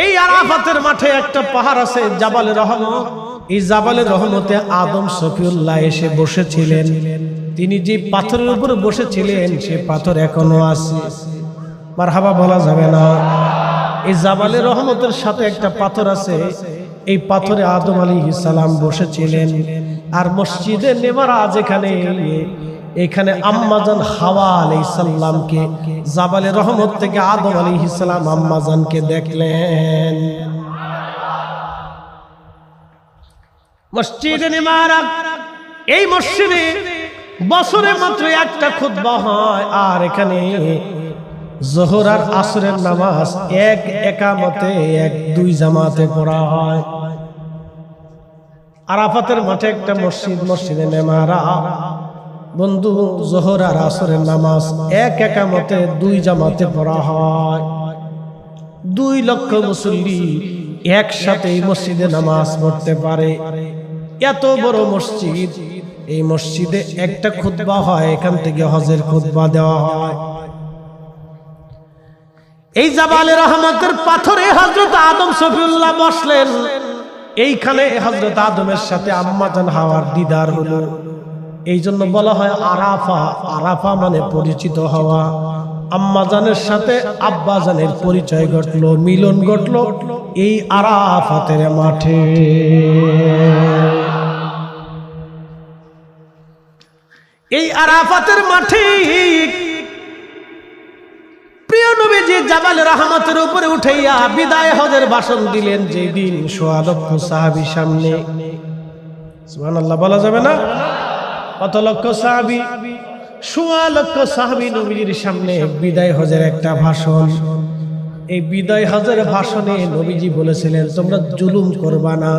এই আরাফাতের মাঠে একটা পাহাড় আছে জাবালে রহমত। এই জাবালে রহমতে আদম শফিউল্লাহ এসে বসেছিলেন। তিনি যে পাথরের উপরে বসেছিলেন সে পাথর এখনো আছে। মারহাবা বলা যাবে না? এই জাবালে রহমতের সাথে একটা পাথর আছে, এই পাথরে আদম আলাইহিস সালাম বসেছিলেন। আর মসজিদে নেমারা যেখানে, এখানে আম্মাজান হাওয়া আলাইহিস সালামকে জাবালে রহমত থেকে আদম আলাইহিস সালাম আম্মাজানকে দেখলেন। মসজিদে নেমারা, এই মসজিদে বছরে মাত্র একটা খুতবা হয়, আর এখানে যোহর আর আসরের নামাজ এক একামতে এক দুই জামাতে পড়া হয়। আরাফাতের মাঠে একটা মসজিদ, মসজিদে নেমারা বন্ধু, যোহর আর আসরের নামাজ এক একামতে দুই জামাতে পড়া হয়। 2 লক্ষ মুসল্লি একসাথে এই মসজিদে নামাজ পড়তে পারে। এত বড় মসজিদ, এই মসজিদে একটা খুতবা হয়, এখান থেকে হজের খুতবা দেওয়া হয়। এই জাবালে রহমতের পাথরে হযরত আদম শফিউল্লাহ বসলেন। এইখানে হযরত আদমের সাথে আম্মাজান হাওয়ার দিদার হলো। এই জন্য বলা হয় আরাফা। আরাফা মানে পরিচিত হওয়া। আম্মাজানের সাথে আব্বাজানের পরিচয় ঘটলো, মিলন ঘটলো এই আরাফাতের মাঠে। এই আরাফাতের মাঠে প্রিয় নবীজি জাবালে রহমতের উপরে উঠাইয়া বিদায় হজের ভাষণ দিলেন। যেদিন 1.25 লক্ষ সাহাবী সামনে, সুবহানাল্লাহ বলা যাবে না? কত লক্ষ সাহাবী? 1.25 লক্ষ সাহাবী নবীজির সামনে বিদায় হজের একটা ভাষণ। এই বিদায় হজের ভাষণে নবীজি বলেছিলেন, তোমরা জুলুম করবা না,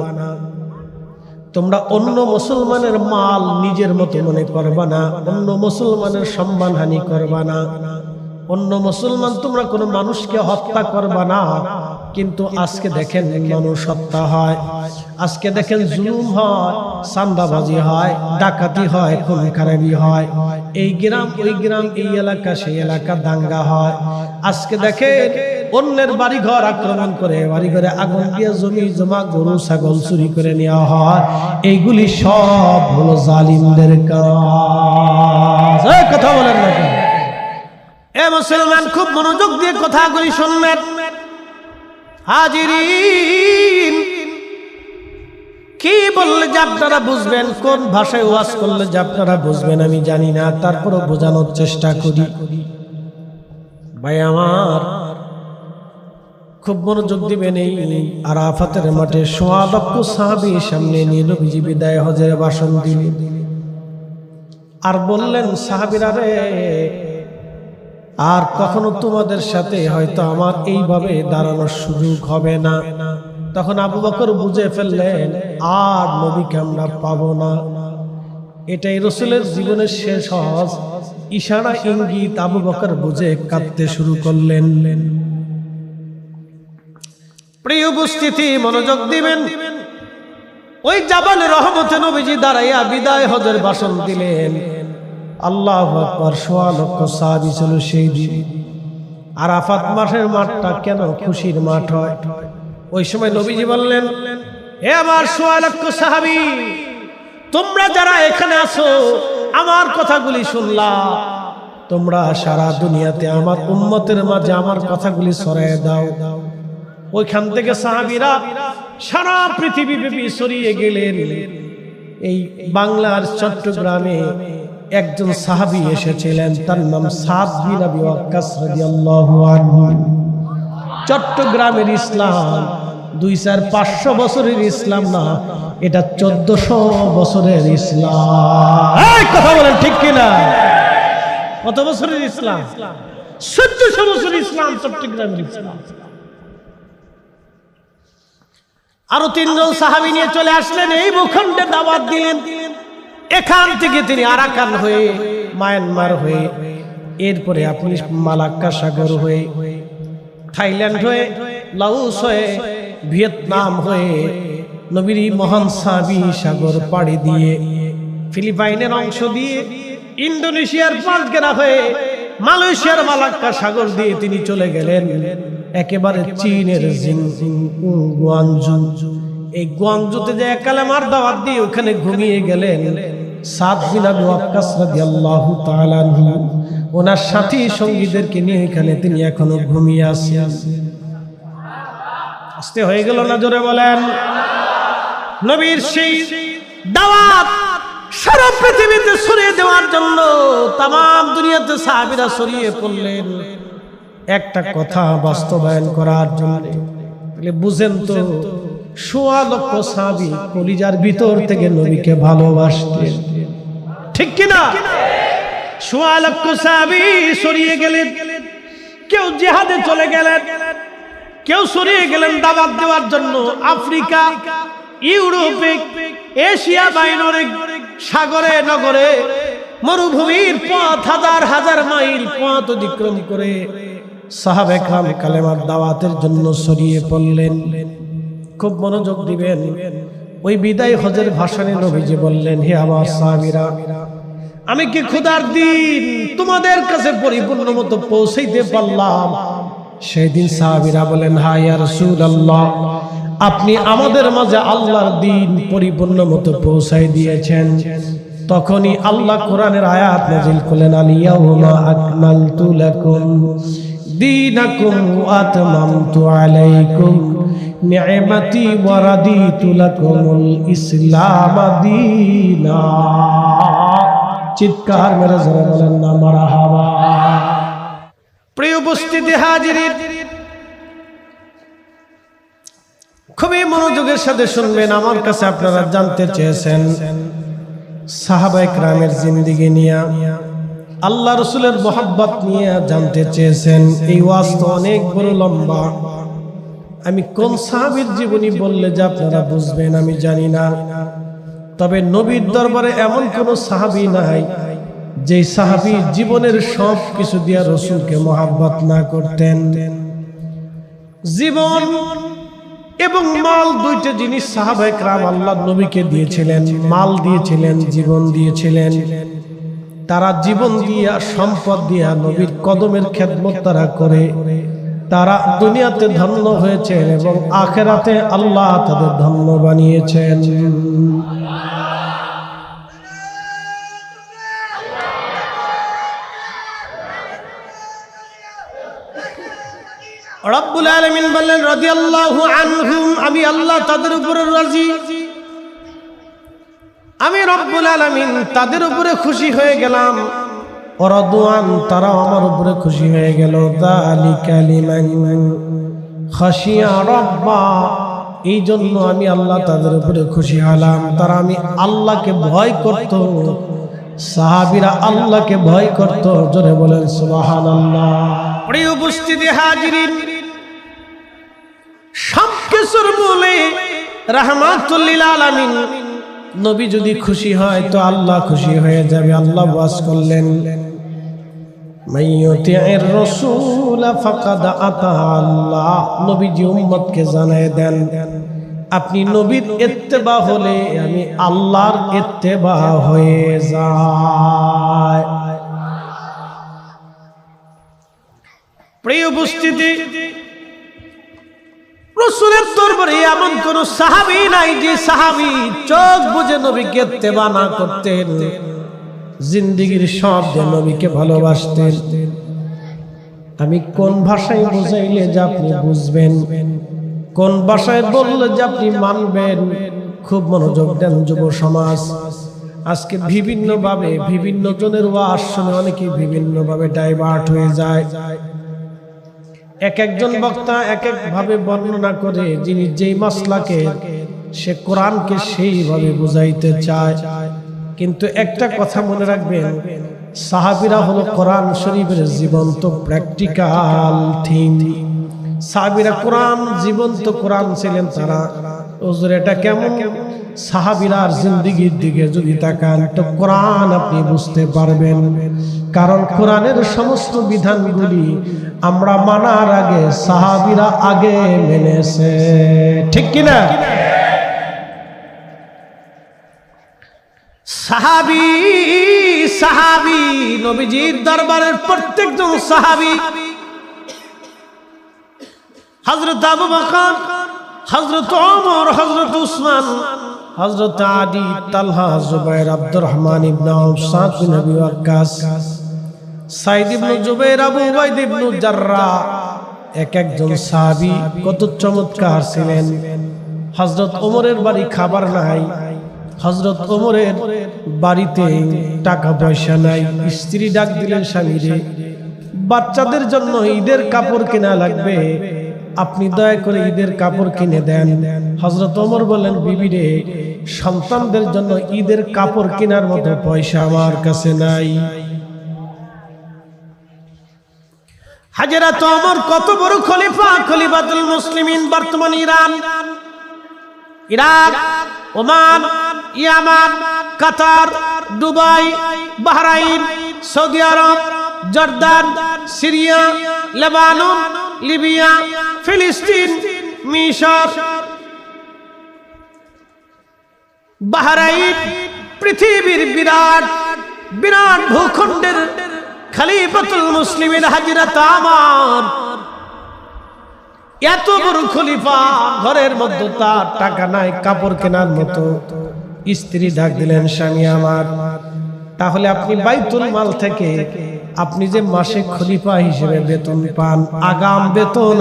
তোমরা অন্য মুসলমানের মাল নিজের মতো মনে করবা না, অন্য মুসলমানের সম্মানহানি করবা না, অন্য মুসলমান তোমরা কোনো মানুষকে হত্যা করবা না। কিন্তু আজকে দেখেন মানুষ হত্যা হয়, আজকে দেখেন জুলুম হয়, চাঁদাবাজি হয়, ডাকাতি হয়, খুন খারাপি হয়, এই গ্রাম ওই গ্রাম, এই এলাকা সেই এলাকা দাঙ্গা হয়। আজকে দেখেন অন্যের বাড়ি ঘর আক্রমণ করে, বাড়ি ঘরে আগুন দিয়ে জমি জমা গরু ছাগল চুরি করে নেওয়া হয়। এইগুলি সব হলো জালিমদের কাজ। কথা বলেন না কেন? এ মুসলমান, খুব মনোযোগ দিয়ে কথাগুলি শুনবেন। হাজিরিন, কি বললে যে আপনারা বুঝবেন, কোন ভাষায় ওয়াজ করলে যে আপনারা বুঝবেন আমি জানি না, তারপরও বোঝানোর চেষ্টা করি। ভাই আমার, খুব মনোযোগ দিবেন। এই আরাফাতের মাঠে 1.25 লক্ষ সাহাবী সামনে নিয়ে নবীজি বিদায় হজের ভাষণ দিলেন। আর বললেন, সাহাবীরা রে, আর কখনো তোমাদের সাথে হয়তো আমার এইভাবে দাঁড়ানোর সুযোগ হবে না। তখন আবু বকর বুঝে ফেললেন আর নবীকে আমরা পাবো না। এটাই রাসূলের জীবনের শেষ হজ। ইশারা ইঙ্গিত আবু বকর বুঝে কাঁদতে শুরু করলেন। প্রিয় উপস্থিতি, মনোযোগ দিবেন। ওই জাবালে রহমতে নবীজি দাঁড়াইয়া বিদায় হজের ভাষণ দিলেন। আল্লাহু আকবার। 1.25 লক্ষ সাহাবী ছিল সেই দিন। আরাফাত মাঠের মাঠটা কেন খুশির মাঠ হয়? ওই সময় নবীজি বললেন, হে আমার 1.25 লক্ষ সাহাবী, তোমরা যারা এখানে আছো আমার কথাগুলি শুনলা, তোমরা সারা দুনিয়াতে আমার উম্মতের মাঝে আমার কথাগুলি ছড়ায় দাও। ওইখান থেকে সাহাবীরা সারা পৃথিবী ব্যাপী ছড়িয়ে গেলেন। এই বাংলার চট্টগ্রামে একজন সাহাবী এসেছিলেন, তার নাম সাদ বিন আবি ওয়াক্কাস রাদিয়াল্লাহু আনহু। চট্টগ্রামের ইসলাম 200-500 বছরের ইসলাম না, এটা 1400 বছরের ইসলাম। এই কথা বলেন ঠিক কিনা? কত বছরের ইসলাম? 1400 বছরের ইসলাম, চট্টগ্রামের ইসলাম। আরো 3 জন সাহাবী নিয়ে চলে আসলেন, এই ভূখণ্ডে দাওয়াত দিলেন। এখান থেকে তিনি আরাকান হয়ে, মায়ানমার হয়ে, এরপরে আপনি মালাক্কা সাগর হয়ে, থাইল্যান্ড হয়ে, লাওস হয়ে, ভিয়েতনাম হয়ে, নবীর মহান সাবি সাগর পাড়ি দিয়ে, ফিলিপাইনের অংশ দিয়ে, ইন্দোনেশিয়ার পাঁচগেরা হয়ে, মালয়েশিয়ার মালাক্কা সাগর দিয়ে তিনি চলে গেলেন। একেবারে চীনের গুয়াংজু। এই গুয়াংজুতে যে কালেমার দাওয়াত দিয়ে ওখানে ঘুমিয়ে গেলেন সাদ বিন আবি ওয়াক্কাস রাদিয়াল্লাহু তাআলা আনহু। ওনার সাথী সঙ্গীদেরকে নিয়ে এখানে তিনি এখনো ঘুমিয়ে আছেন। আস্তে হয়ে গেল না? জোরে বলেন। নবীর সেই দাওয়াত সারা পৃথিবীতে ছড়িয়ে দেওয়ার জন্য তামাম দুনিয়াতে সাহাবীরা ছড়িয়ে পড়লেন একটা কথা বাস্তবায়ন করার জন্য। তাহলে বুঝেন তো, ১৬ লক্ষ সাহাবী কলিজার ভিতর থেকে নবীকে ভালোবাসতেন, ঠিক কিনা? ১৬ লক্ষ সাহাবী ছড়িয়ে গেলেন। কেউ জিহাদে চলে গেলেন, কেউ ছড়িয়ে গেলেন দাওয়াত দেওয়ার জন্য আফ্রিকা, ইউরোপে, এশিয়া বাইরে, সাগরে নগরে, মরুভূমির পথ, হাজার হাজার মাইল পথ অতিক্রম করে সাহাবায়ে কেরাম কালেমার দাওয়াতের জন্য ছড়িয়ে পড়লেন। খুব মনোযোগ দিবেন। ওই বিদায় হজের ভাষণে নবীজি বললেন, হে আমার সাহাবীরা, আমি কি খোদার দিন তোমাদের কাছে পরিপূর্ণ মতো পৌঁছাইতে পারলাম? সেই দিন সাহাবীরা বলেন, হ্যাঁ ইয়া রাসূলুল্লাহ, আপনি আমাদের মাঝে আল্লাহর দ্বীন পরিপূর্ণ মতো পৌঁছাই দিয়েছেন। তখনই আল্লাহ কোরআনের আয়াত নাযিল করলেন, আল ইয়াউমা আকমালতু লাকুম দীনাকুম ওয়া আতমামতু আলাইকুম নি'মাতি ওয়া রাদিতু লাকুমুল ইসলাম দীনা। চিৎকার মেরে জোরে বলেন না মারহাবা। প্রিয় উপস্থিতি হাজিরিন, খুবই মনোযোগের সাথে শুনবেন। আমার কাছে আপনারা জানতে চেয়েছেন সাহাবায়ে কেরামের জিন্দেগি নিয়ে, আল্লাহ রাসূলের মহব্বত নিয়ে জানতে চেয়েছেন। এই ওয়াজ তো অনেক বড় লম্বা। আমি কোন সাহাবীর জীবনী বললে যে আপনারা বুঝবেন আমি জানি না, তবে নবীর দরবারে এমন কোন সাহাবী নাই যে সাহাবী জীবনের সব কিছু দিয়ে রাসূলকে মহব্বত না করতেন। জীবন এবং মাল দুইটা জিনিস সাহাবায়ে কেরাম আল্লাহর নবীকে দিয়েছিলেন। মাল দিয়েছিলেন, জীবন দিয়েছিলেন। তারা জীবন দিয়া, সম্পদ দিয়া নবীর কদমের খেদমত তারা করে তারা দুনিয়াতে ধন্য হয়েছেন এবং আখিরাতে আল্লাহ তাদের ধন্য বানিয়েছেন। রব্বুল আলামিন বললেন, রাদিয়াল্লাহু আনহুম, আমি আল্লাহ তাদের উপরে রাজি, আমি রব্বুল আলামিন তাদের উপরে খুশি হয়ে গেলাম। ওয়ারাদুআন, তারা আমার উপরে খুশি হয়ে গেল। যালিকা লিমান খাশিয়া রাব্বা, এই জন্য আমি আল্লাহ তাদের উপরে খুশি হলাম। তারা আমি আল্লাহকে ভয় করত। সাহাবীরা আল্লাহকে ভয় করত। জোরে বলেন সুবহানাল্লাহ। প্রিয় উপস্থিতি হাজিরিন, সবকিছুর মূলে রাহমাতুল লিল আলামিন নবী যদি খুশি হয় তো আল্লাহ খুশি হয়ে যাবে। আল্লাহ ওয়াজ করলেন, মাইয়ুতির রাসূল ফাকাদ আতা আল্লাহ। নবীজি উম্মতকে জানায় দেন, আপনি নবীর ইত্তেবা হলে আমি আল্লাহর ইত্তেবা হয়ে যায়। প্রিয় উপস্থিতি, রাসূলের দরবারে এমন কোন সাহাবী নাই যে সাহাবী চোখ বুজে নবীকে ইত্তেবা না করতেন, জিন্দেগীর সব দিয়ে নবীকে ভালোবাসতেন। আমি কোন ভাষায় বুঝাইলে যে আপনি বুঝবেন, কোন ভাষায় বললে যে আপনি মানবেন, খুব মনোযোগ দেন যুব সমাজ। আজকে বিভিন্ন ভাবে বিভিন্ন জনের ওয়াজ শুনে অনেকে বিভিন্ন ভাবে ডাইভার্ট হয়ে যায়। এক একজন বক্তা এক এক ভাবে বর্ণনা করে, যিনি যেই মাসলাকে সে কোরআনকে সেইভাবে বুঝাইতে চায়। কিন্তু একটা কথা মনে রাখবেন, সাহাবীরা হলো কোরআন শরীফের জীবন্ত প্র্যাকটিক্যাল থিম। সাহাবীরা কোরআন, জীবন্ত কোরআন ছিলেন। তারা হুজুর এটা কেমন? সাহাবীরার জিন্দেগির দিকে যদি তাকান তো কোরআন আপনি বুঝতে পারবেন। কারণ কোরআনের সমস্ত বিধানগুলি আমরা মানার আগে সাহাবীরা আগে মেনেছে, ঠিক কিনা? সাহাবী সাহাবী নবীজির দরবারের প্রত্যেকজন সাহাবী হযরত আবু বকর, হযরত ওমর, হযরত উসমান, হযরত আলী, তালহা, জুবাইর, আব্দুর রহমান ইবনে আওফ, সাদ বিন আবি ওয়াক্কাস, সাইদ ইবনে জুবাইর, আবু উবাইদা ইবনে জাররাহ, এক একজন সাহাবী কত চমৎকার ছিলেন। হযরত ওমরের বাড়ি খাবার নাই, হযরত ওমরের বাড়িতে টাকা পয়সা নাই। স্ত্রী ডাক দিলেন স্বামীরে, বাচ্চাদের জন্য ঈদের কাপড় কেনা লাগবে, আপনি দয়া করে ঈদের কাপড় কিনে দেন। হযরত ওমর বললেন, বিবি রে, সন্তানদের জন্য ঈদের কাপড় কেনার মতো পয়সা আমার কাছে নাই। হযরত ওমর কত বড় খলিফা, খলিফাতুল মুসলিমিন। বর্তমান ইরান, ইরাক, ওমান, ইয়ামান, কাতার, দুবাই, বাহরাইন, সৌদি আরব, জর্দান, সিরিয়া, লেবানন, লিবিয়া, ফিলিস্তিন, মিশর, বাহরাইন, পৃথিবীর বিরাট বিরাট ভূখণ্ডের খলিফাতুল মুসলিমিন হযরত ওমর, এত বড় খলিফা, ঘরের মধ্যে তার টাকা নাই কাপড় কেনার মতো। স্ত্রী ডাক দিলেন, স্বামী আমার, তাহলে আপনি বাইতুল মাল থেকে, আপনি যে মাসে খলিফা হিসেবে বেতন পান, আগাম বেতন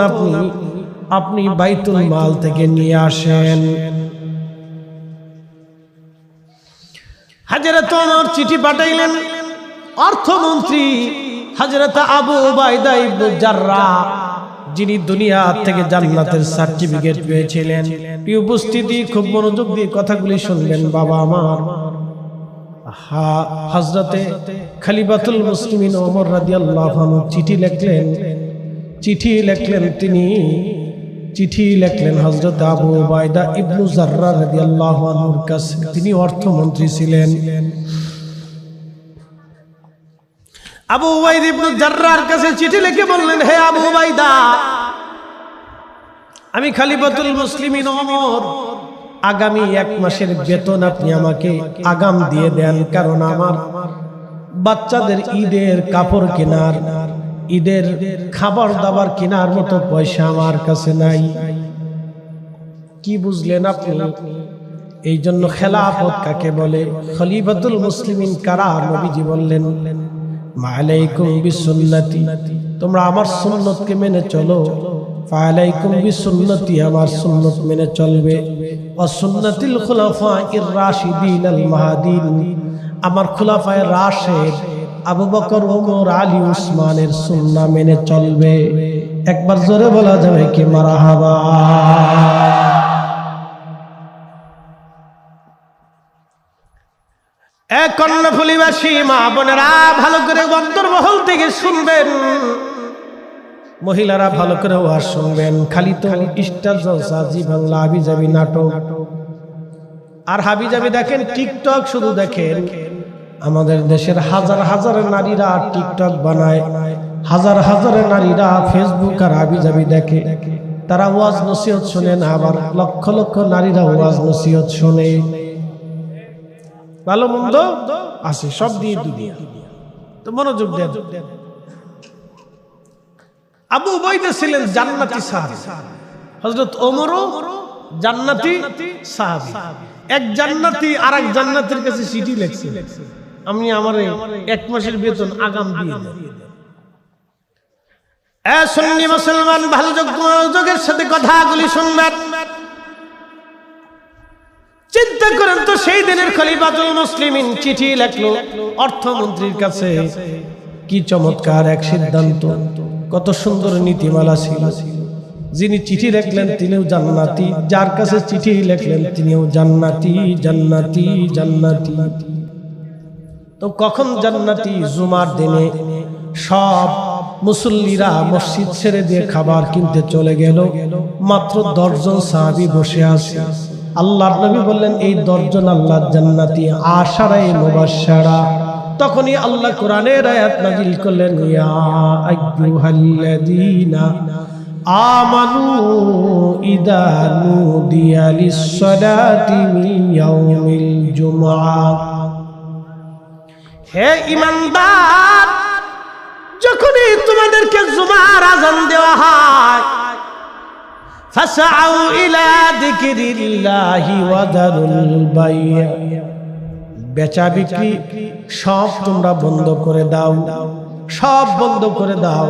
আপনি বাইতুল মাল থেকে নিয়ে আসেন। হযরত ওমর চিঠি পাঠাইলেন। অর্থমন্ত্রী হযরত আবু উবাইদা ইবনে জাররাহ, যিনি দুনিয়া থেকে জান্নাতের সার্টিফিকেট পেয়েছিলেন, এই উপস্থিতি খুব মনোযোগ দিয়ে কথাগুলি শুনবেন বাবা আমার। হযরতে খলিফাতুল মুসলিমিন ওমর রাদিয়াল্লাহু আনহু চিঠি লিখলেন হযরত আবু উবাইদা ইবনে জাররাহ রাদিয়াল্লাহু আনহুর কাছে। তিনি অর্থমন্ত্রী ছিলেন। আবু উবাইদা ইবনে জাররাহর কাছে চিঠি লিখে বললেন, হে আবু উবাইদা, আমি খলিফাতুল মুসলিমিন ওমর, আগামী 1 মাসের বেতন আপনি আমাকে আগাম দিয়ে দেন, কারণ আমার বাচ্চাদের ঈদের কাপড় কেনার, ঈদের খাবার দাবার কেনার মতো পয়সা আমার কাছে নাই। কি বুঝলেন আপনি? এই জন্য খেলাফত কাকে বলে, খলিফাতুল মুসলিমিন কারা? নবীজি বললেন, মালাইকুম বিসুন্নতি, তোমরা আমার সুন্নতকে মেনে চলো। ফালাইকুম বিসুন্নতি, আমার সুন্নত মেনে চলবে। ওয়া সুন্নাতিল খুলাফায়ে রাশিদিন আল মাহদিন, আমার খুলাফায়ে রাশিদ আবু বকর, ওমর, আলী, উসমানের সুন্নাহ মেনে চলবে। একবার জোরে বলা যাবে কি মারহাবা? কর্ণফুলীবাসী মা বোনেরা, ভালো করে অন্তর্মহল থেকে শুনবেন, মহিলারা ভালো করে ওয়াজ শুনবেন। খালি তো স্টার জলসা, জি বাংলা, হাবিজাবি নাটক আর হাবিজাবি দেখেন, টিকটক শুধু দেখেন। আমাদের দেশের হাজার হাজার নারীরা টিকটক বানায়, হাজার হাজার নারীরা ফেসবুক আর হাবিজাবি দেখে। তারা ওয়াজ নসিহত শুনে না, আবার লক্ষ লক্ষ নারীরা ওয়াজ নসিহত শুনে। ভালো মন্দ আছে, সব দিয়ে দুনিয়া। তো মনোযোগ দেন। আবু উবাইদা ছিলেন জান্নাতি সাহাবী, হযরত ওমরও জান্নাতি সাহাবী। এক জান্নাতি আরেক জান্নাতের কাছে চিঠি লিখছে, আমি আমারে 1 মাসের বেতন আগাম দিয়ে দেন। সুন্নি মুসলমান, ভালো যোগের সাথে কথাগুলি শুনবেন। চিন্তা করেন তো, সেই দিনের খলিফাতুল মুসলিমিন চিঠি লিখলো অর্থমন্ত্রীর কাছে। কি চমৎকার এক সিদ্ধান্ত, কত সুন্দর নীতিমালা ছিল। যিনি চিঠি লিখলেন তিনিও জান্নাতি, যার কাছে চিঠি লিখলেন তিনিও জান্নাতি, জান্নাতি, জান্নাতি। তো কখন জান্নাতি? জুমার দিনে সব মুসল্লিরা মসজিদ ছেড়ে দিয়ে খাবার কিনতে চলে গেল, মাত্র 10 জন সাহাবী বসে আছে। আল্লাহর নবী বললেন, এই 10 জন আল্লাহর জান্নাতি, আশারায়ে মুবাশশারা। তখনই আল্লাহ কোরআনের আয়াত নাযিল করলেন, ইয়া আইয়ুহাল্লাযীনা আমানু ইযা নুদিয়া লিস-সালাতি মিন ইয়াউমিল জুমআহ। হে ঈমানদার, যখনই তোমাদেরকে জুমার আযান দেওয়া হয়, ফাসআউ ইলা যিকরিল্লাহি ওয়া দারুল বাই', বেচা বিক্রি সব তোমরা বন্ধ করে দাও, সব বন্ধ করে দাও,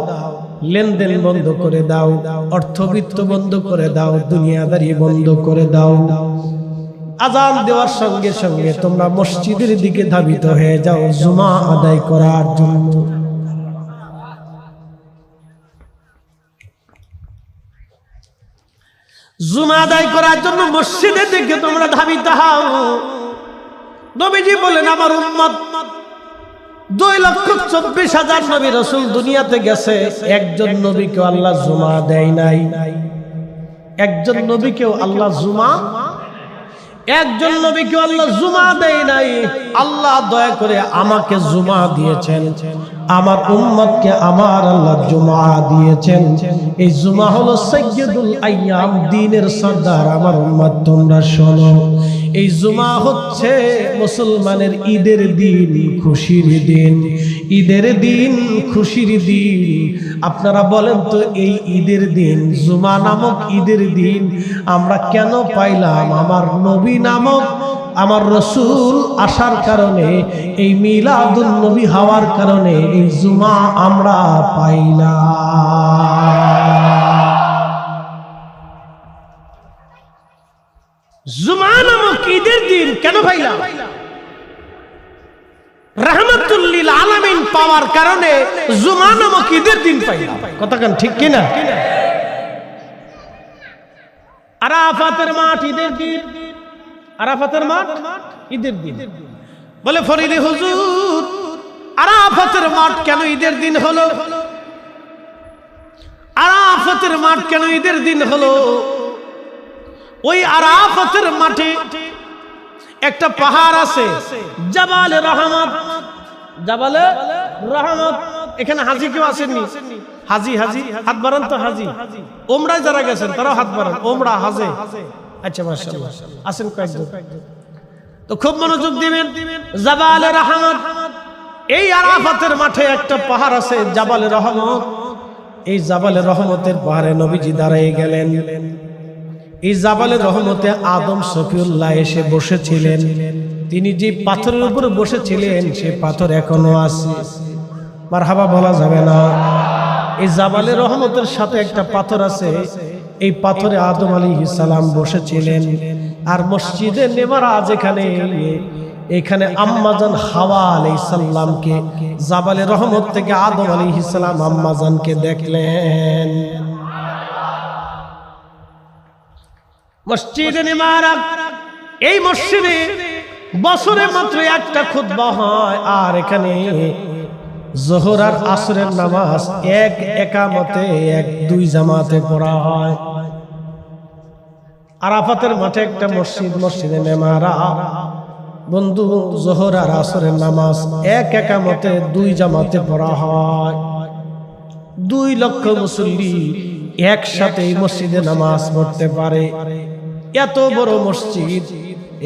লেনদেন বন্ধ করে দাও, অর্থবিত্ত বন্ধ করে দাও, দুনিয়াদারি বন্ধ করে দাও। আজান দেওয়ার সঙ্গে সঙ্গে তোমরা মসজিদের দিকে ধাবিত হয়ে যাও জুমা আদায় করার জন্য। জুমা আদায় করার জন্য মসজিদের দিকে তোমরা ধাবিত হও। নবীজি বলেন আমার উম্মত 2,24,000 নবী রাসূল দুনিয়াতে গেছে, একজন নবীকেও আল্লাহ জুমা দেয় নাই। একজন নবীকেও আল্লাহ জুমা, একজন নবীকেও আল্লাহ জুমা দেয় নাই। আল্লাহ দয়া করে আমাকে জুমা দিয়েছেন, আমার উম্মতকে আমার আল্লাহ জুমা দিয়েছেন। এই জুমা হলো সাইয়্যিদুল আইয়াম, দিনের সরদার। আমার উম্মত তোমরা শোনো, এই জুমা হচ্ছে মুসলমানের ঈদের দিন, খুশির দিন, ঈদের দিন, খুশির দিন। আপনারা বলেন তো এই ঈদের দিন, জুমা নামক ঈদের দিন আমরা কেন পাইলাম? আমার নবী নামক আমার রাসূল আসার কারণে, এই মিলাদুন নবী হওয়ার কারণে এই জুমা আমরা পাইলাম। জুমা নামক ঈদের দিন কেন পাইলাম? রাহমাতুল লিল আলামিন পাওয়ার কারণে জুমা নামক ঈদের দিন পাইলাম। কথা কেন ঠিক কিনা? আরাফাতের মাঠ ঈদের দিন, আরাফাতের মাঠ ঈদের দিন। বলে ফরিদে হুজুর আরাফাতের মাঠ কেন ঈদের দিন হলো? আরাফাতের মাঠ কেন ঈদের দিন হলো? ওই আরাফাতের মাঠে একটা পাহাড় আছে, জাবালে রহমত। জাবালে রহমত। এখানে হাজি কেউ আসেননি? হাজি, হাজি হাত বাড়ান তো। হাজি ওমরায় যারা গেছেন তারাও হাত বাড়ান। ওমরা হাজে, আচ্ছা মাশাআল্লাহ আছেন কয়েকজন। তো খুব মনোযোগ দিবেন। জাবালে রহমত, এই আরাফাতের মাঠে একটা পাহাড় আছে জাবালে রহমত। এই জাবালে রহমতের পাহাড়ে নবীজি দাঁড়িয়ে গেলেন। এই জাবালে রহমতে আদম সফিউল্লাহ এসে বসেছিলেন। তিনি যে পাথরের উপরে বসেছিলেন সেই পাথর এখনো আছে। মারহাবা বলা যাবে না? এই জাবালে রহমতের সাথে একটা পাথর আছে, এই পাথরে আদম আলাইহিস সালাম বসেছিলেন। আর মসজিদে নেমারা যেখানে, এখানে আম্মাজান হাওয়া আলাইহিস সালামকে জাবালে রহমত থেকে আদম আলাইহিস সালাম আম্মাজানকে দেখলেন। মসজিদে নেমারা, এই মসজিদে বছরে মাত্র একটা খুতবা হয়। আর এখানে যোহর আর আসরের নামাজ এক একামতে, এক দুই জামাতে পড়া হয়। আরাফাতের মাঠে একটা মসজিদ, মসজিদে নেমারা বন্ধু, যোহর আর আসরের নামাজ এক একামতে দুই জামাতে পড়া হয়। 2 লক্ষ মুসল্লি একসাথে এই মসজিদে নামাজ পড়তে পারে। এত বড় মসজিদ,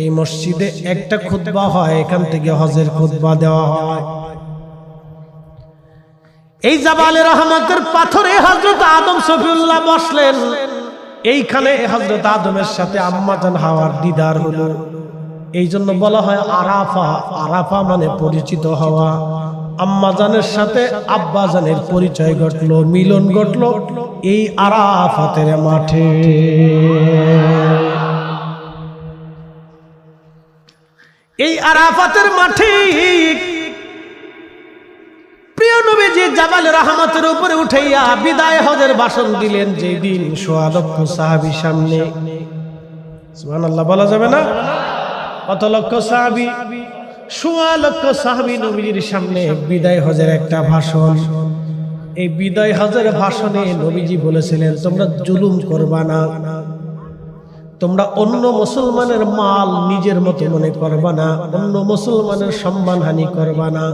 এই মসজিদে একটা খুতবা হয়, এখান থেকে হজের খুতবা দেওয়া হয়। এই জাবালে রহমতের পাথরে হযরত আদম সফিউল্লাহ বসলেন। এইখানে হযরত আদমের সাথে আম্মাজান হাওয়ার দিদার হলো। এই জন্য বলা হয় আরাফা। আরাফা মানে পরিচিত হওয়া। আম্মাজানের সাথে আব্বাজানের পরিচয় ঘটলো, মিলন ঘটলো এই আরাফাতের মাঠে। এই আরাফাতের মাঠে প্রিয় নবীজি জাবালে রহমতের উপরে উঠাইয়া বিদায় হজের ভাষণ দিলেন। যে দিন ১৬ লক্ষ সাহাবী সামনে, সুবহানাল্লাহ বলা যাবে না? কত লক্ষ সাহাবী? ১৬ লক্ষ সাহাবী নবীজির সামনে বিদায় হজের একটা ভাষণ। এই বিদায় হজের ভাষণে নবীজি বলেছিলেন তোমরা জুলুম করবা না, তোমরা অন্য মুসলমানের মাল নিজের মতো মনে করবা না, অন্য মুসলমানের সম্মানহানি করবা না,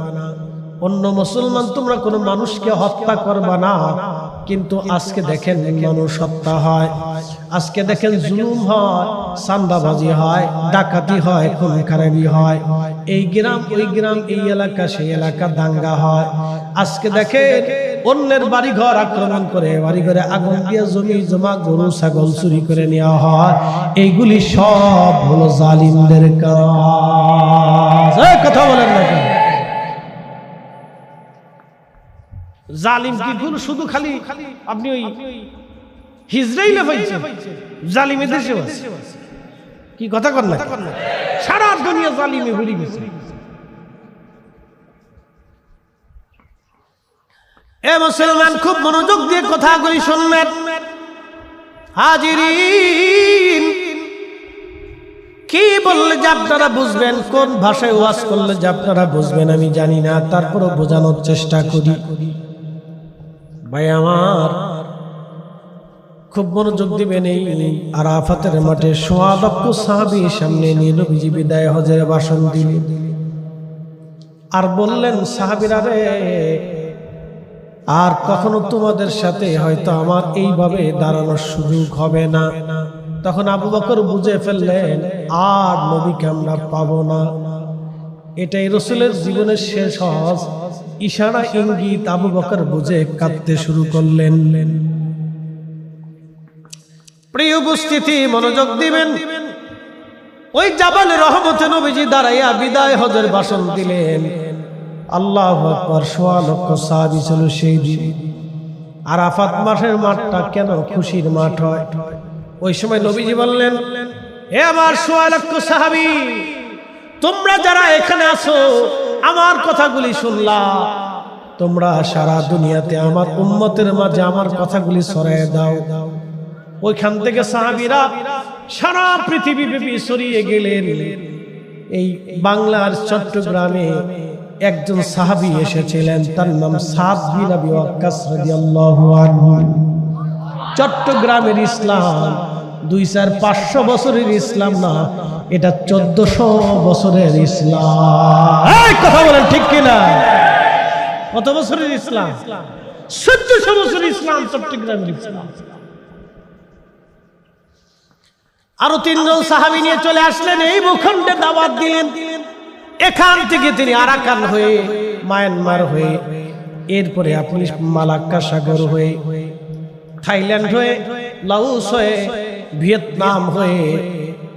অন্য মুসলমান তোমরা কোনো মানুষকে হত্যা করবা না, কিন্তু আজকে দেখেন মানুষ হত্যা হয়, আজকে দেখেন জুলুম হয়, চাঁদাবাজি হয়, ডাকাতি হয়, খুন খারাপি হয়, এই গ্রাম ওই গ্রাম, এই এলাকা সেই এলাকা দাঙ্গা হয়। আজকে দেখেন অন্যের বাড়ি ঘর আক্রমণ করে, বাড়ি ঘরে আগুন দিয়ে জমি জমা গরু ছাগল চুরি করে নেওয়া হয়। এইগুলি সব হলো জালিমদের কাজ। কথা বলেন না কেন? জালিম কি ভুল শুধু খালি আপনি ওই হিজরাইলে পাইছেন? জালিমে দেশে আছে, কি কথা কর না? সারা দুনিয়া জালিমে ভরে গেছে। এ মুসলমান, খুব মনোযোগ দিয়ে কথাগুলি শুনবেন। হাজিরিন, কি বললে যে আপনারা বুঝবেন, কোন ভাষায় ওয়াজ করলে যে আপনারা বুঝবেন আমি জানি না, তারপরও বোঝানোর চেষ্টা করি। ভাই আমার, খুব মনোযোগ দিবেন। এই আরাফাতের মাঠে ১০০ লক্ষ সাহাবী সামনে নিয়ে নবীজি বিদায় হজের ভাষণ দিলেন আর বললেন, সাহাবীরা রে, আর কখনো তোমাদের সাথে হয়তো আমার এইভাবে দাঁড়ানোর সুযোগ হবে না। তখন আবু বকর বুঝে ফেললেন, আর নবীকে আমরা পাবো না। এটাই রাসূলের জীবনের শেষ হজ। ইশারা ইঙ্গিত আবু বকর বুঝে কাঁদতে শুরু করলেন। প্রিয় উপস্থিতি, মনোযোগ দিবেন। ওই জাবাল রহমতে নবীজি দাঁড়াইয়া বিদায় হজের ভাষণ দিলেন। আল্লাহু আকবার। ১০০ লক্ষ সাহাবী ছিল সেই দিন। আরাফাত মাঠের মাঠটা কেন খুশির মাঠ হয়? ওই সময় নবীজি বললেন, হে আমার ১০০ লক্ষ সাহাবী, তোমরা যারা এখানে আছো, আমার কথাগুলি শুনলা, তোমরা সারা দুনিয়াতে আমার উম্মতের মাঝে আমার কথাগুলি ছড়ায় দাও। ওইখান থেকে সাহাবীরা সারা পৃথিবী ব্যাপী ছড়িয়ে গেলেন। এই বাংলার চট্টগ্রামে একজন সাহাবী এসেছিলেন, তার নাম সাদ বিন আবি ওয়াক্কাস রাদিয়াল্লাহু আনহু। চট্টগ্রামের ইসলাম ২,৫০০ বছরের ইসলাম না, এটা ১৪০০ বছরের ইসলাম। এই কথা বলেন ঠিক কিনা? কত বছরের ইসলাম? ১৪০০ বছরের ইসলাম, চট্টগ্রামের ইসলাম। আরো ৩ জন সাহাবী নিয়ে চলে আসলেন, এই ভূখণ্ডে দাওয়াত দিলেন। এখান থেকে তিনি আরাকান হয়ে, মায়ানমার হয়ে, এরপরে আপনি মালাক্কা সাগর হয়ে, থাইল্যান্ড হয়ে, লাওস হয়ে, ভিয়েতনাম হয়ে,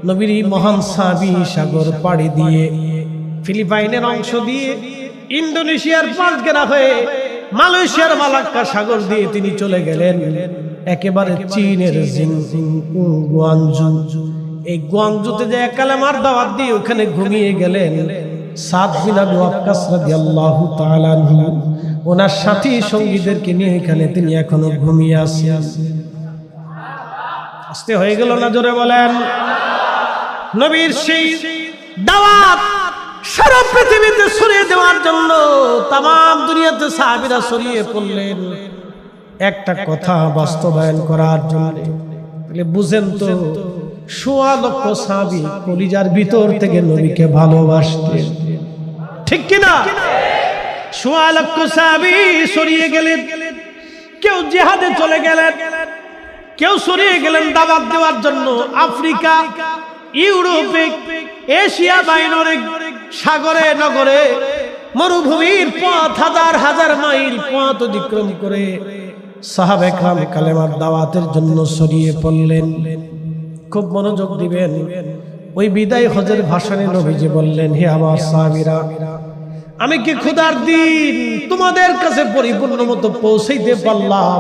নবীর মহান সাহাবী সাগর পাড়ি দিয়ে, ফিলিপাইনের অংশ দিয়ে, ইন্দোনেশিয়ার পাঁচগেরা হয়ে, মালয়েশিয়ার মালাক্কা সাগর দিয়ে তিনি চলে গেলেন একেবারে চীনের গুয়াংজু। এই গুয়াংজুতে যে কালেমার দাওয়াত দিয়ে ওখানে ঘুমিয়ে গেলেন সাদ বিন আবি ওয়াক্কাস রাদিয়াল্লাহু তাআলা আনহু। ওনার সাথী সঙ্গীদেরকে নিয়ে এখানে তিনি এখনো ঘুমিয়ে আছেন। আসতে হয়ে গেল না? জোরে বলেন। নবীর সেই দাওয়াত সারা পৃথিবীতে ছড়িয়ে দেওয়ার জন্য তামাম দুনিয়াতে সাহাবীরা ছড়িয়ে পড়লেন একটা কথা বাস্তবায়ন করার জন্য। তাহলে বুঝেন তো, ১০০ লক্ষ সাহাবী কলিজার ভিতর থেকে নবীকে ভালোবাসতেন, ঠিক কিনা? ১০০ লক্ষ সাহাবী ছড়িয়ে গেলেন। কেউ জিহাদে চলে গেলেন, কেউ ছড়িয়ে গেলেন দাওয়াত দেওয়ার জন্য আফ্রিকা, ইউরোপে, এশিয়া মাইনরে, সাগরে, নগরে, মরুভূমির পথ, হাজার হাজার মাইল পথ অতিক্রম করে সাহাবে কেরাম কালেমার দাওয়াতের জন্য ছড়িয়ে পড়লেন। খুব মনোযোগ দিবেন। ওই বিদায় হজের ভাষণে নবীজি বললেন, হে আমার সাহাবীরা, আমি কি খোদার দিন তোমাদের কাছে পরিপূর্ণ মতো পৌঁছাইতে পারলাম?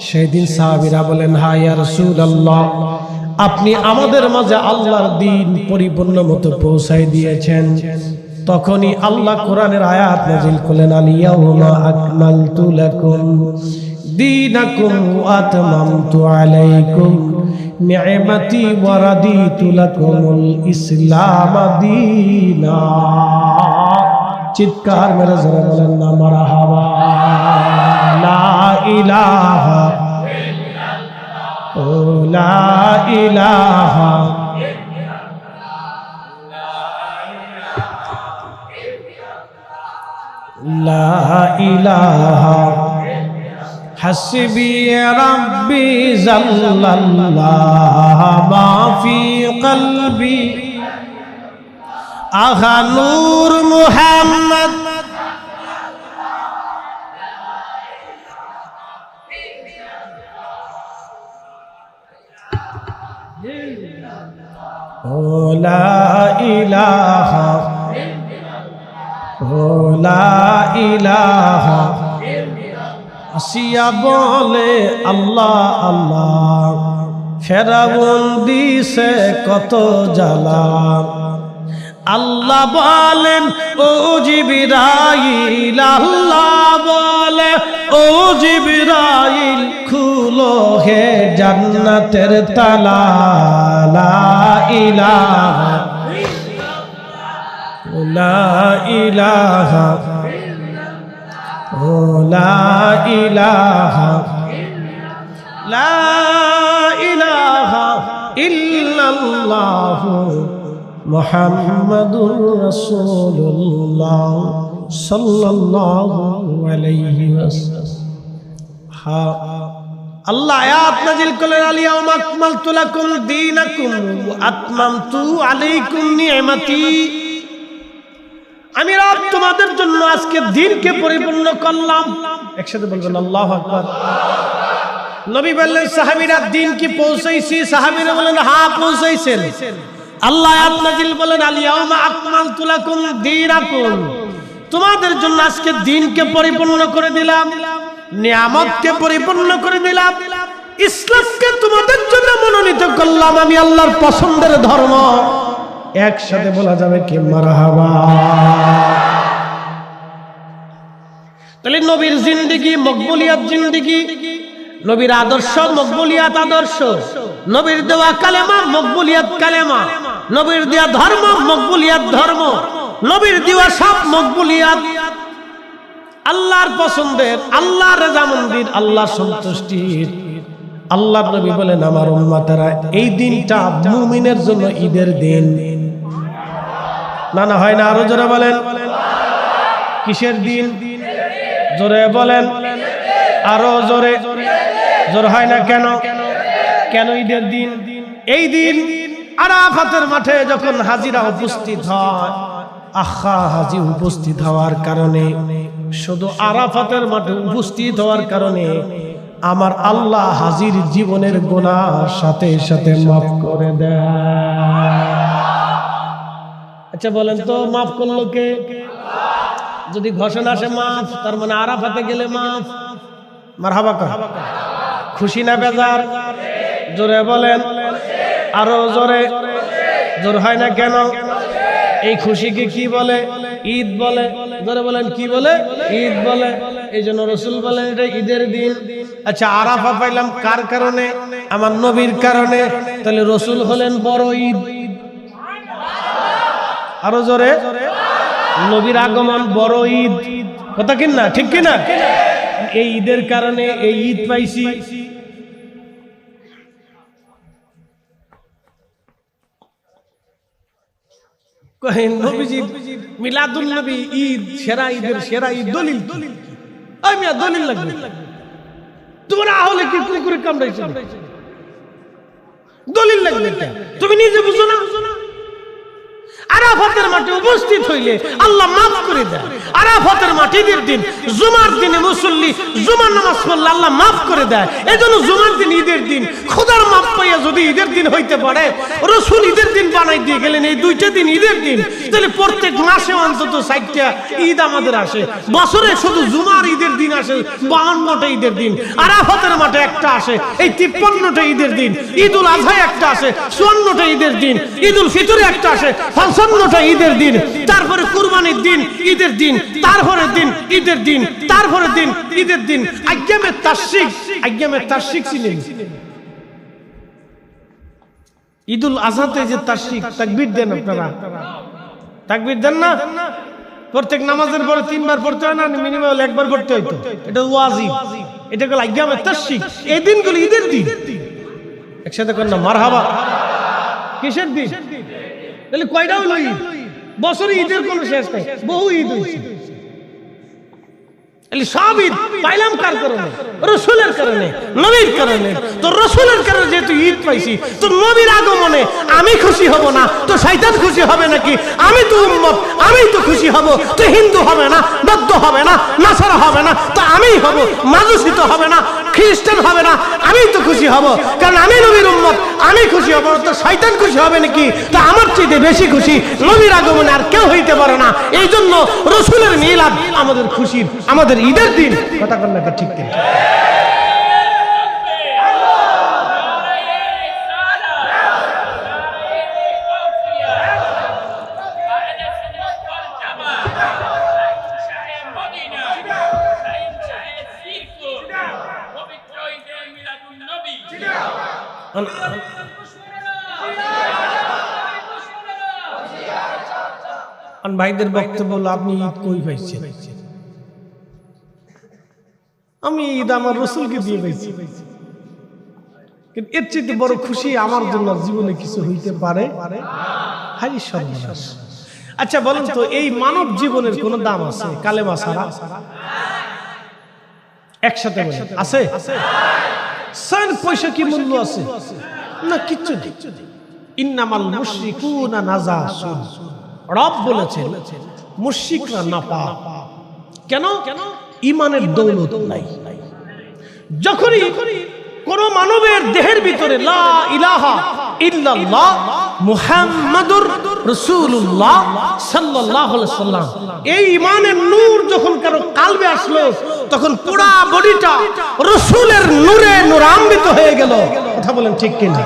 সেই দিন সাহাবীরা বলেন, হ্যাঁ ইয়া রাসূলুল্লাহ, আপনি আমাদের মাঝে আল্লাহর দিন পরিপূর্ণ মতো পৌঁছাই দিয়েছেন। তখনই আল্লাহ কোরআনের আয়াত নাযিল করলেন, আল ইয়াউমা আকমালতু লাকুম দীনাকুম ওয়া আতমামতু আলাইকুম নি'মাতি ওয়া রাদিতু লাকুমুল ইসলাম দীনা। চিৎকার মেরে জোরে বলেন না মারহাবা। লা ইলাহা ইল্লাল্লাহ, লা ইলাহা, লা ইলাহা, হাসবি রাব্বি জাল্লাল্লাহ মা ফি কলবি আহা নূর মুহাম্মদ লা ইলাহা লা ইলাহা আসিয়া বলে আল্লাহ আল্লাহ ফেরাউন দিছে কত জ্বালা আল্লাহ বলেন ও জিবরাইল আল্লাহ বলে ও জিবরাইল খুলো হে জান্নাতের তালা লা ইলাহা লা ইলাহা লা ইলাহা লা ইলাহা ইল্লাল্লাহু মুহাম্মাদুর রাসূলুল্লাহ সাল্লাল্লাহু আলাইহি ওয়াসাল্লাম। আল্লাহ আয়াত নাযিল করলেন আল-ইয়াওমা আকমালতু লাকুম দীনাকুম ওয়া আতমামতু আলাইকুম নি'মাতি। আমি রব তোমাদের জন্য আজকে দিনকে পরিপূর্ণ করলাম। একসাথে বলবেন আল্লাহু আকবার। নবী বললেন সাহাবীরা দিন কি পৌঁছাইছি? সাহাবীরা বলেন হ্যাঁ পৌঁছাইছেন। আল্লাহ আয়াত নাযিল বলেন আল-ইয়াওমা আকমালতু লাকুম দীনাকুম, তোমাদের জন্য আজকে দিনকে পরিপূর্ণ করে দিলাম, নিয়ামতকে পরিপূর্ণ করে দিলাম, ইসলামকে তোমাদের জন্য মনোনীত করলাম আমি আল্লাহর পছন্দের ধর্ম। একসাথে বলা যাবে কি মারহাবা। তাহলে নবীর জিন্দেগি মকবুলিয়াত জিন্দেগি, নবীর আদর্শ মকবুলিয়াত আদর্শ, নবীর দেওয়া কালেমা মকবুলিয়াত কালেমা, নবীর দেওয়া ধর্ম মকবুলিয়াত ধর্ম, নবীর দেওয়া সব মকবুলিয়াত আল্লাহর পছন্দের, আল্লাহর রাজামন্দির, আল্লাহর সন্তুষ্টির। আল্লাহর নবী বলেন আমার উম্মতেরা এই দিনটা মুমিনের জন্য ঈদের দিন। না না হয় না, আরো জোরে বলেন। কিসের দিন? জোরে বলেন, আরো জোরে। জোর হয় না কেন? কেন ঈদের দিন? এই দিন আরাফাতের মাঠে যখন হাজিরা উপস্থিত হয়, আখা হাজি উপস্থিত হওয়ার কারণে, শুধু আরাফাতের মাঠে উপস্থিত হওয়ার কারণে আমার আল্লাহ হাজির জীবনের গুনাহ সাথে সাথে মাফ করে দেয়। আচ্ছা বলেন তো মাফ করলো কে? যদি ঘোষণা আসে মাফ, তার মানে আরাফাতে গেলে মাফ। মারহাবা কর। খুশি না বেজার? জোরে বলেন, আরো জোরে। জোর হয় না কেন? এই খুশিকে কি বলে? ঈদ বলে। জোরে বলেন কি বলে? ঈদ বলে। এই জন্য রসুল বলেন এটা ঈদের দিন। আচ্ছা আরাফা পাইলাম কার কারণে? আমার নবীর কারণে। তাহলে রসুল হলেন বড় ঈদ। আরো জোরে। নবীর আগমন বড় ঈদ। কথা কিনা? ঠিক কিনা? এই ঈদের কারণে এই ঈদ পাইছি। নবীজি মিলাদুল নবী ঈদ, সেরা ঈদের সেরা ঈদ। দলিল দলিল লাগবে। তোমরা হলে কি কুকুরে কামড়াইছে? দলিল লাগবে। তুমি নিজে বুঝো না? আরাফাতের মাঠে উপস্থিত হইলে আল্লাহ মাফ করে দেয়। আরাফাতের মাঠে ঈদের দিন, জুমার দিনে মুসল্লি জুমার নামাজ পড়লে আল্লাহ মাফ করে দেয়। এই জন্য জুমার দিন ঈদের দিন। খোদার মাফ পাইয়া যদি ঈদের দিন হইতে পারে, রসুল ঈদের দিন বানাই দিয়ে গেলেন এই দুইটা দিন ঈদের দিন, তাহলে প্রত্যেক মাসে অন্তত 60টা ঈদ আমাদের আসে। বছরে শুধু জুমার ঈদের দিন আসে 52টা ঈদের দিন। আরাফাতের মাঠে একটা আসে এই 53টা ঈদের দিন। ঈদুল আজহা একটা আসে 54টা ঈদের দিন। ঈদুল ফিতরে একটা আসে 55টা ঈদের দিন। তারপরে কুরবানির দিন ঈদের দিন, তারপরে দিন ঈদের দিন, তারপরে দিন ঈদের দিন। আইয়ামে তাশরিক ছিলেন। ঈদুল আজহাতে যে তাশরিক, তাকবীর দেন আপনারা? তাকবীর দেন না? প্রত্যেক নামাজের পরে 3 বার পড়তে হয় না? মিনিমাম একবার পড়তে হইতো। এটা ওয়াজিব। এটা হলো আইয়ামে তাশরিক। এই দিনগুলো ঈদের দিন। একসাথে করেন না মারহাবা। কিসের দিন? তাহলে কয়টা হলো ঈদ? বছরে ঈদের কোনো শেষ নাই, বহু ঈদ হয়েছে। সবই পাইলাম কার কারণে? রসুলের কারণে, নবীর কারণে। তো রসুলের কারণে যেহেতু ঈদ পাইছি, তো নবীর আগমনে আমি খুশি হব না তো শয়তান খুশি হবে নাকি? আমি তো উম্মত, আমি তো খুশি হব। তো হিন্দু হবে না, বৌদ্ধ হবে না, নাসারা হবে না, তো আমি হব। মাজুসি তো হবে না, খ্রিস্টান হবে না, আমি তো খুশি হব, কারণ আমি নবীর উম্মত, আমি খুশি হব। তো শয়তান খুশি হবে নাকি? তো আমার চাইতে বেশি খুশি নবীর আগমনে আর কেউ হইতে পারে না। এই জন্য রসুলের মিলাদ আমাদের খুশির, আমাদের ঈদের দিন। কথা কন না ঠিক কিনা? ভাইদের বক্তব্য হলো, আপনি ঈদ কই পাইছেন? আমি ঈদ আমার রসুলকে দিয়ে পাইছি। কিন্তু এর চেয়ে বড় খুশি আমার জন্য জীবনে কিছু হইতে পারে? হারি সর্বনাশ। আচ্ছা বলেন তো, এই মানব জীবনের কোন দাম আছে কালেমা ছাড়া? একসাথে বলেন, আছে? 6 পয়সা কি মূল্য আছে? না, কিচ্ছু নেই। ইন্নামাল মুশরিকুনা নাজাসুন। রব বলেছেন মুশরিকরা নাপাক। কেন? ঈমানের দৌলত নাই। যখনই কোন মানবের দেহের ভিতরে লা ইলাহা ইল্লাল্লাহ মুহাম্মাদুর রাসূলুল্লাহ সাল্লাল্লাহু আলাইহি ওয়াসাল্লাম, এই ঈমানের নূর যখন কারো কালবে আসলো, তখন পুরা বডিটা রাসূলের নূরে নূরান্বিত হয়ে গেল। কথা বলেন ঠিক কিনা?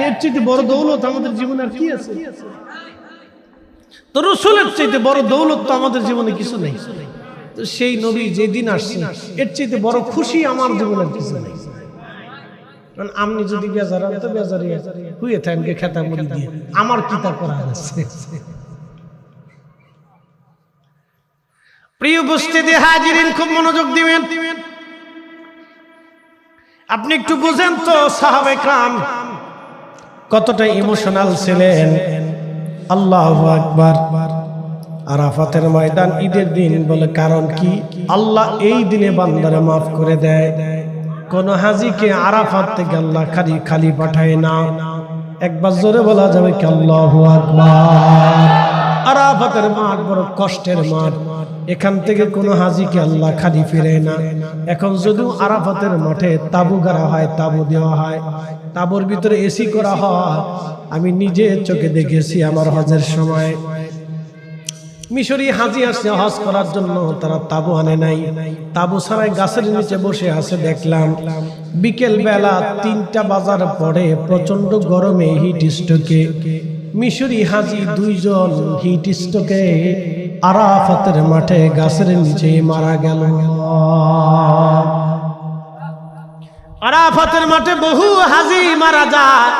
এর চেয়ে বড় দৌলত আমাদের জীবনে আর কি আছে? তো রাসূলের চাইতে বড় দৌলত তো আমাদের জীবনে কিছু নেই। তো সেই নবী যেদিন আসছে, এর চাইতে বড় খুশি আমার জীবনের কিছু নেই। কারণ আপনি যদি বেজার হন, তো বেজারি হুয়ে থাকেন খেতা মুড়ি দিয়ে, আমার কি তা করা আছে? প্রিয় উপস্থিতি হাজিরিন, খুব মনোযোগ দিবেন। আপনি একটু বুঝেন তো, সাহাবে کرام কতটা ইমোশনাল ছিলেন। আল্লাহু আকবার। আরাফাতের ময়দান ঈদের দিন বলে, কারণ কি? আল্লাহ এই দিনে বান্দারে মাফ করে দেয়। কোন হাজিকে আরাফাত থেকে আল্লাহ খালি খালি পাঠায় না। একবার জোরে বলা যাবে কি আল্লাহু আকবার। আরাফাতের মাঠ বড় কষ্টের মাঠ, এখান থেকে কোন হাজিকে আল্লাহ খালি ফিরে না। এখন যদিও আরাফাতের মাঠে তাবু গাড়া হয়, তাবু দেওয়া হয়, তাবুর ভিতরে এসি করা হয়। আমি নিজে চোখে দেখেছি আমার হজের সময়। মিশরি হাজি আসছে হজ করার জন্য, তারা তাবু আনে নাই, তাবু ছাড়াই গাছের নিচে বসে আছে দেখলাম। বিকেল বেলা 3টা বাজার পরে প্রচন্ড গরমে হিট স্ট্রোকে মিশরি হাজি 2 জন হিট স্ট্রোকে আরাফাতের মাঠে গাছের নিচে মারা গেল। আরাফাতের মাঠে বহু হাজি মারা যায়।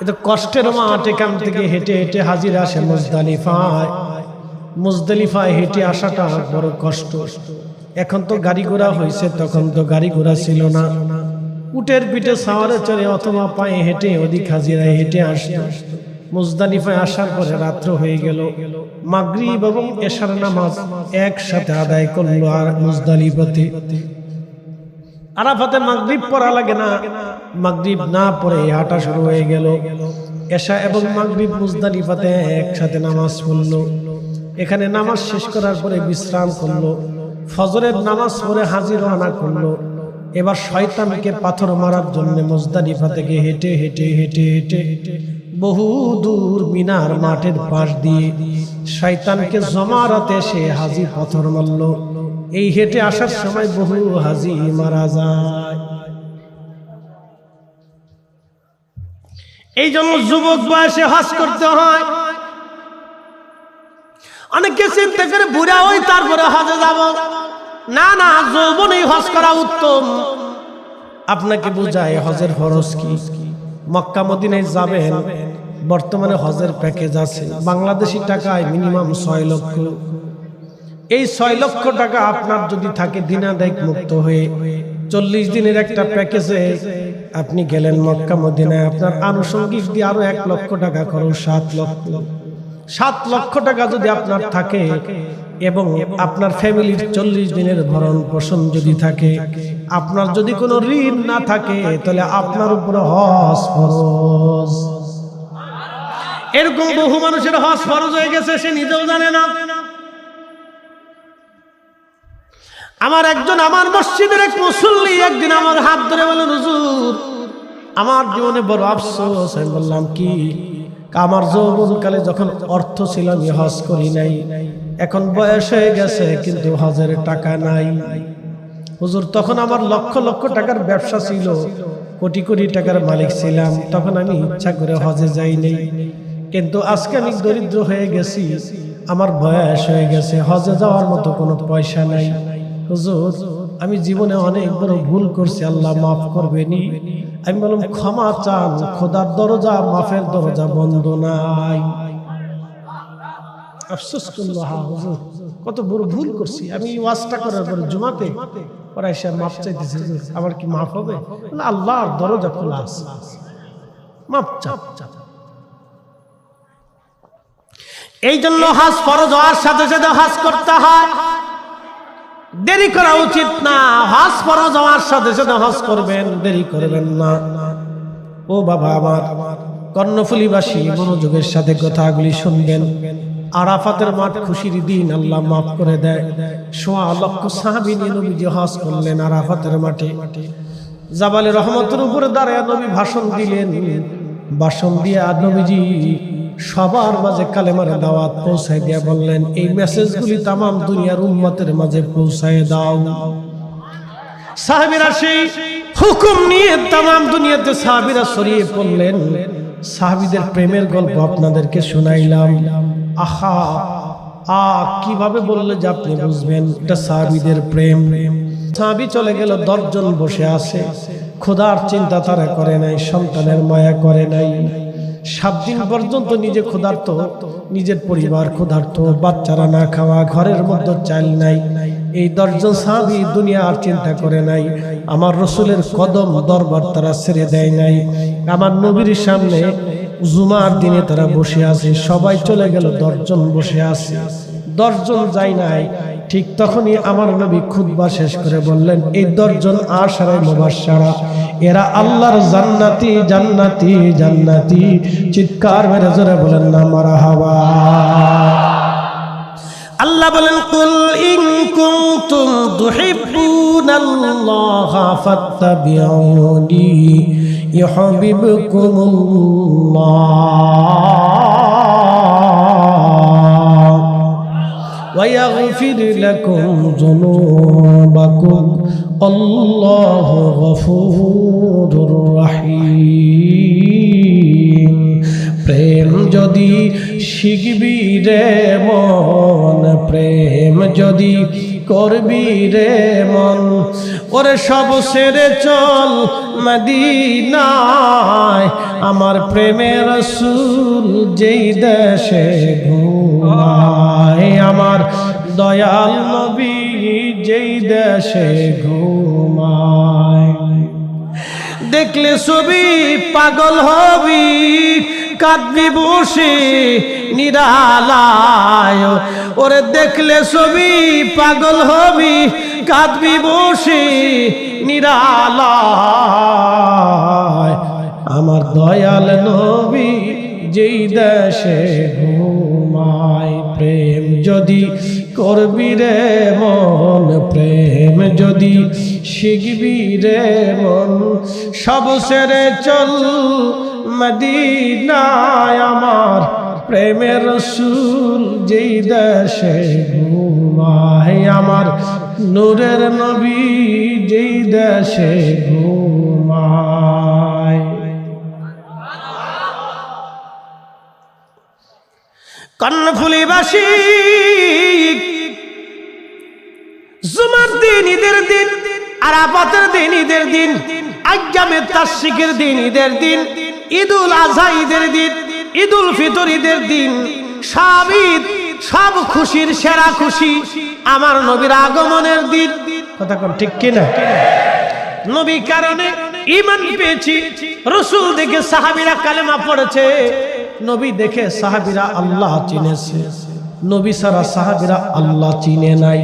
এটা কষ্টের মাঠ। এখান থেকে হেঁটে হেঁটে হাজিরা আসে মুজদালিফায়। মুজদালিফায় হেঁটে আসাটা বড় কষ্ট। এখন তো গাড়ি ঘোড়া হয়েছে, তখন তো গাড়ি ঘোড়া ছিল না। উটের পিঠে সাওয়ারে চড়ে অথবা পায়ে হেঁটে ওদিক হাজিরায় হেঁটে আসতো। মুজদালিফায় আসার পরে রাত্র হয়ে গেল। মাগরিব এবং এশার নামাজ একসাথে আদায় করলো। আর মুজদালিফাতে আরাফাতে মাগরিব পড়া লাগে না, মাগরিব না পড়ে হাঁটা শুরু হয়ে গেল। এশা এবং মাগরিব মুজদালিফাতে একসাথে নামাজ পড়লো। এখানে নামাজ শেষ করার পরে বিশ্রাম করলো। ফজরের নামাজ পড়ে হাজির রওনা করলো। এবার শয়তানকে পাথর মারার জন্য মুজদালিফা থেকে হেঁটে হেঁটে হেঁটে হেঁটে বহু দূর মিনার মাঠের পাশ দিয়ে শয়তানকে জমারাতে সে হাজি পাথর মারল। এই হেঁটে আসার সময় বহু হাজি মারা যায়। এই জন্য যুবক বয়সে হজ করতে হয়। অনেকে চিন্তা করে বুড়া হই তারপরে হজে যাব। না না, যৌবনেই হজ করা উত্তম। আপনাকে বুঝায় হজের ফরজ কি। মক্কা মদিনায় যাবেন, বর্তমানে হজের প্যাকেজ আছে বাংলাদেশি টাকায় মিনিমাম 6 লক্ষ। এই 6 লক্ষ টাকা আপনার যদি থাকে দিনাদায়ক মুক্ত হয়ে 40 দিনের একটা প্যাকেজে আপনি গেলেন মক্কা মদিনায়, আপনার আনুষঙ্গিক দিয়ে আরো 1 লক্ষ টাকা খরচ, 7 লক্ষ। 7 লক্ষ টাকা যদি আপনার থাকে এবং আপনার ফ্যামিলির 40 দিনের ভরণ পোষণ যদি থাকে, আপনার যদি কোনো ঋণ না থাকে, তাহলে আপনার উপরে হজ ফরজ। এরকম বহু মানুষের হজ ফরজ হয়ে গেছে, সে নিজেও জানে না। আমার মসজিদের এক মুসল্লি একদিন আমার হাত ধরে বলেন, হুজুর আমার জীবনে বড় আফসোস। আমি বললাম কি? আমার যৌবনকালে যখন অর্থ ছিল আমি হজ করি নাই, এখন বয়স হয়ে গেছে কিন্তু হজের টাকা নাই। হুজুর তখন আমার লক্ষ লক্ষ টাকার ব্যবসা ছিল, কোটি কোটি টাকার মালিক ছিলাম, তখন আমি ইচ্ছা করে হজে যাই নাই, কিন্তু আজকে আমি দরিদ্র হয়ে গেছি, আমার বয়স হয়ে গেছে, হজে যাওয়ার মতো কোনো পয়সা নাই। হুজুর আমি জীবনে অনেক বড় ভুল করছি, আল্লাহ মাফ করবেনি। আমি বললাম ক্ষমা চান, খোদার দরজা মাফের দরজা বন্ধ নাই। আফসোস করলো, হ্যাঁ হুজুর কত বড় ভুল করছি। আমি ওয়াজটা করার পর জুমাতে পরে এসে মাফ চাইতেছি, হুজুর আমার কি মাফ হবে? না, আল্লাহর দরজা খোলা আছে, মাফ চাপ। এই জন্য হজ ফরজ হওয়ার সাথে সাথে হজ করতে হয়, দেরি করা উচিত না। হজ ফরজ হওয়ার সাথে সাথে হজ করবেন, দেরি করবেন না। ও বাবা আমার কর্ণফুলীবাসী, মনোযোগের সাথে কথাগুলি শুনবেন। আরাফাতের মাঠ খুশির দিন, আল্লাহ মাফ করে দেয়। ১.৫ লক্ষ সাহাবী নিয়ে নবীজি হজ করলেন আরাফাতের মাঠে। জাবালে রহমতের উপরে দাঁড়ায় নবী ভাষণ দিলেন। ভাষণ দিয়ে নবীজি সবার মাঝে কালেমার দাওয়াত পৌঁছায় দিয়া বললেন, এই মেসেজগুলি তাম দুনিয়ার উম্মতের মাঝে পৌঁছায় দাও। সাহাবীরা সেই হুকুম নিয়ে তাম দুনিয়াতে সাহাবীরা ছড়িয়ে পড়লেন। সাহাবীদের প্রেমের গল্প আপনাদেরকে শুনাইলাম। আহা কিভাবে বললে যে আপনি বুঝবেন এটা সাহাবীদের প্রেম। সাহাবী চলে গেল, 10 জন বসে আছে, খোদার চিন্তা তারা করে নাই, সন্তানের মায়া করে নাই। 7 দিন পর্যন্ত নিজে ক্ষুধার্ত, নিজের পরিবার ক্ষুধার্ত, বাচ্চারা না খাওয়া, ঘরের মধ্যে চাল নাই। এই 10 জন সাহাবী দুনিয়া আর চিন্তা করে নাই। আমার রসুলের কদম দরবার তারা ছেড়ে দেয় নাই। আমার নবীর সামনে জুমার দিনে তারা বসে আছে, সবাই চলে গেল, 10 জন বসে আছে, 10 জন যায় নাই। ঠিক তখনই আমার নবী খুতবা শেষ করে বললেন, এই 10 জন আশারায়ে মুবাশশারা, এরা আল্লাহর জান্নাতি জান্নাতি জান্নাতি। চিৎকার মেরে জোরে বলেন না মারহাবা। আল্লাহ বলেন, কুল ইন কুনতুম তুহিব্বুনাল্লাহা ফাত্তাবিউনি ইউহিব্বুকুমুল্লাহ ويغفر لكم ذنوبكم الله غفور رحيم। প্রেম যদি শিখবি রে মন, প্রেম যদি করবি রে মন, ওরে সব ছেড়ে চল মদিনায়। আমার প্রেমের রাসূল যেই দেশে ঘুমায়, আমার দয়াল নবী যেই দেশে ঘুমায়। দেখলে ছবি পাগল হবি, কাঁদবি বসে নিরালায়। ওরে দেখলে ছবি পাগল হবি, কাঁদবি বসে নিরালায়। আমার দয়াল নবী যেই দেশে ঘুমায়। প্রেম যদি করবি রে মন, প্রেম যদি শিখবি রে মন, সব ছেড়ে চল মদিনায়। আমার প্রেমের রাসূল যেই দেশে ঘুমায়, আমার নূরের নবী যেই দেশে ঘুমায়। কর্ণফুলীবাসী, জুমার দিন ঈদের দিন, আরাফাতের দিন ঈদের দিন, আইয়ামে তাশরিকের দিন ঈদের দিন, ঈদুল আযহা ঈদের দিন, ঈদুল ফিতর ঈদের দিন, সব ঈদ, সব খুশির সেরা খুশি আমার নবীর আগমনের দিন। কথা কোন ঠিক কিনা? নবী কারণে ঈমান পেয়েছি, রাসূল দেখে সাহাবীরা কালেমা পড়েছে, নবী দেখে সাহাবীরা আল্লাহ চিনেছে, নবী ছাড়া সাহাবীরা আল্লাহ চিনে নাই।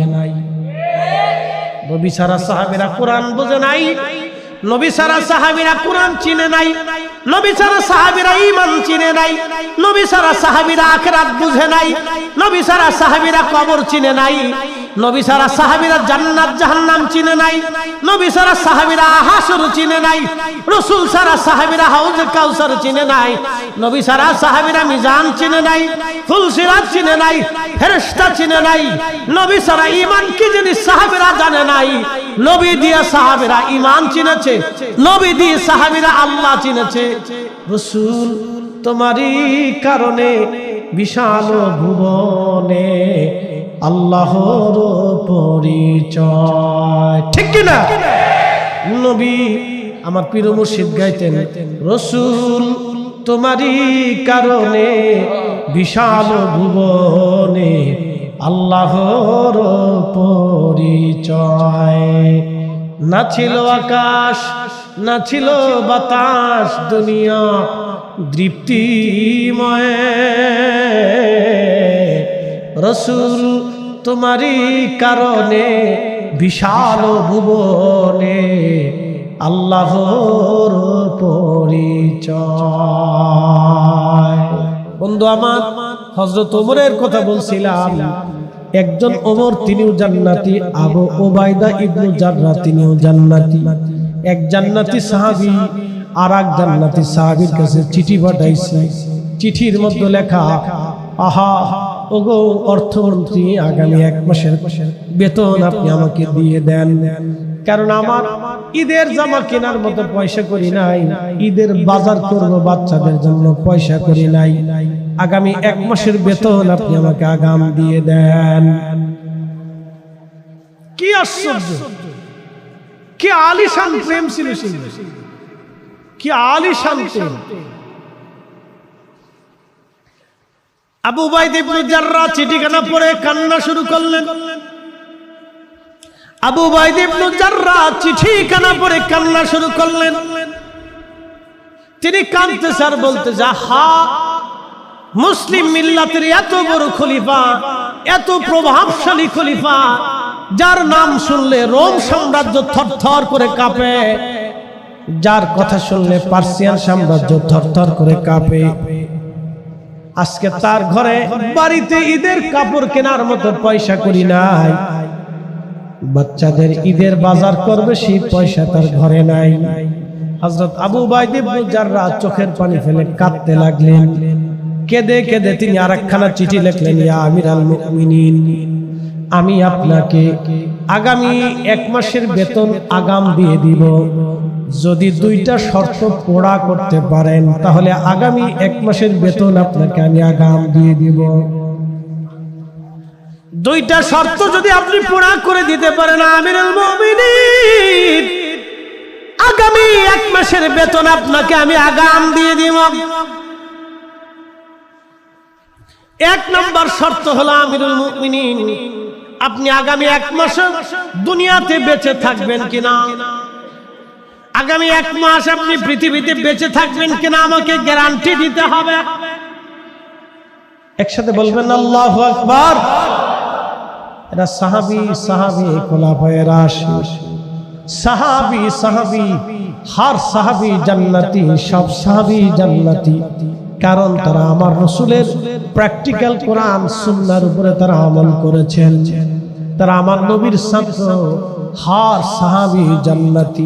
নবী ছাড়া সাহাবীরা কোরআন বোঝে নাই, নবী ছাড়া সাহাবীরা কোরআন চিনে নাই, নবী ছাড়া সাহাবীরা ঈমান চিনে নাই, নবী ছাড়া সাহাবীরা আখিরাত বুঝে নাই, নবী ছাড়া সাহাবীরা কবর চিনে নাই, নবী ছাড়া সাহাবীরা জান্নাত জাহান্নাম চিনে নাই, নবী ছাড়া সাহাবীরা হাসর চিনে নাই, রাসূল ছাড়া সাহাবীরা হাউজে কাউসার চিনে নাই, নবী ছাড়া সাহাবীরা মিজান চিনে নাই, ফুলসিরাত চিনে নাই, ফেরেশতা চিনে নাই, নবী ছাড়া ঈমান কি জিনিস সাহাবীরা জানে নাই। নবী দিয়ে সাহাবীরা ঈমান চিনেছে, নবী দিয়ে সাহাবীরা আল্লাহ চিনেছে। রাসূল তোমারই কারণে বিশাল ভুবনে আল্লাহর পরিচয়, ঠিক কি না? নবী আমার পীর মুর্শিদ গাইতেন, রাসূল তোমারই কারণে বিশাল ভুবনে আল্লাহর পরিচয়। না ছিল আকাশ না ছিল বাতাস, দুনিয়া দীপ্তিময়, রাসূল তোমারই কারণে বিশাল ভুবনে আল্লাহর পরিচয়। বন্ধু আমার, হযরত ওমরের কথা বলছিলাম, একজন ওমর তিনিও জান্নাতি, আবু উবাইদা ইবনে জাররাহ তিনিও জান্নাতি। এক জান্নাতি সাহাবী আর এক জান্নাতি সাহাবীর কাছে চিঠি পাঠাইছে। চিঠির মধ্যে লেখা, আহা ওগো অর্থমন্ত্রী, আগামী 1 মাসের বেতন আপনি আমাকে দিয়ে দেন, কারণ আমার ঈদের জামা কেনার মতো পয়সা করি নাই, ঈদের বাজার করব বাচ্চাদের জন্য পয়সা করি নাই, আগামী 1 মাসের বেতন আপনি আমাকে আগাম দিয়ে দেন। কি আশ্চর্য, কি আলিশান প্রেম ছিল সেই, কি আলিশান প্রেম। আবু উবাইদা ইবনে জাররাহ চিঠিখানা পড়ে কান্না শুরু করলেন। আবু উবাইদা ইবনে জাররাহ চিঠিখানা পড়ে কান্না শুরু করলেন। তিনি কাঁদতে স্যার বলতে, হা মুসলিম মিল্লাতের এত বড় খলিফা, এত প্রভাবশালী খলিফা, যার নাম শুনলে রোম সাম্রাজ্য থরথর করে কাঁপে, যার কথা শুনলে পার্সিয়ান সাম্রাজ্য থরথর করে কাঁপে, আজকে তার ঘরে বাড়িতে ঈদের কাপড় কেনার মতো পয়সা করি নাই, বাচ্চাদের ঈদের বাজার করবে সেই পয়সা তার ঘরে নাই। হযরত আবু উবাইদা ইবনে জাররাহ চোখের পানি ফেলে কাঁদতে লাগলেন। কেঁদে কেঁদে তিনি আরেকখানা চিঠি লিখলেন, ইয়া আমিরাল মুমিনিন, আমি আপনাকে আগামী 1 মাসের বেতন আগাম দিয়ে দিব, যদি 2টা শর্ত পুরা করতে পারেন তাহলে আগামী 1 মাসের বেতন আপনাকে আমি আগাম দিয়ে দিব। 2টা শর্ত যদি আপনি পুরা করে দিতে পারেন আমিরুল মুমিনিন, আগামী 1 মাসের বেতন আপনাকে আমি আগাম দিয়ে দিব। 1 নম্বর শর্ত হলো আমিরুল মুমিনিন, আপনি আগামী 1 মাস দুনিয়াতে বেঁচে থাকবেন কিনা, আগামী 1 মাস আপনি পৃথিবীতে বেঁচে থাকবেন কিনা আমাকে গ্যারান্টি দিতে হবে। একসাথে বলবেন আল্লাহু আকবার। এরা সাহাবী খোলাফায়ে রাশিদ, সাহাবী হর সাহাবী জান্নাতি, সব সাহাবী জান্নাতি, কারণ তারা আমার রাসূলের প্র্যাকটিক্যাল কোরআন সুন্নাহর উপরে তারা আমল করেছেন, তারা আমার নবীর ছাত্র, হর সাহাবী জান্নাতি।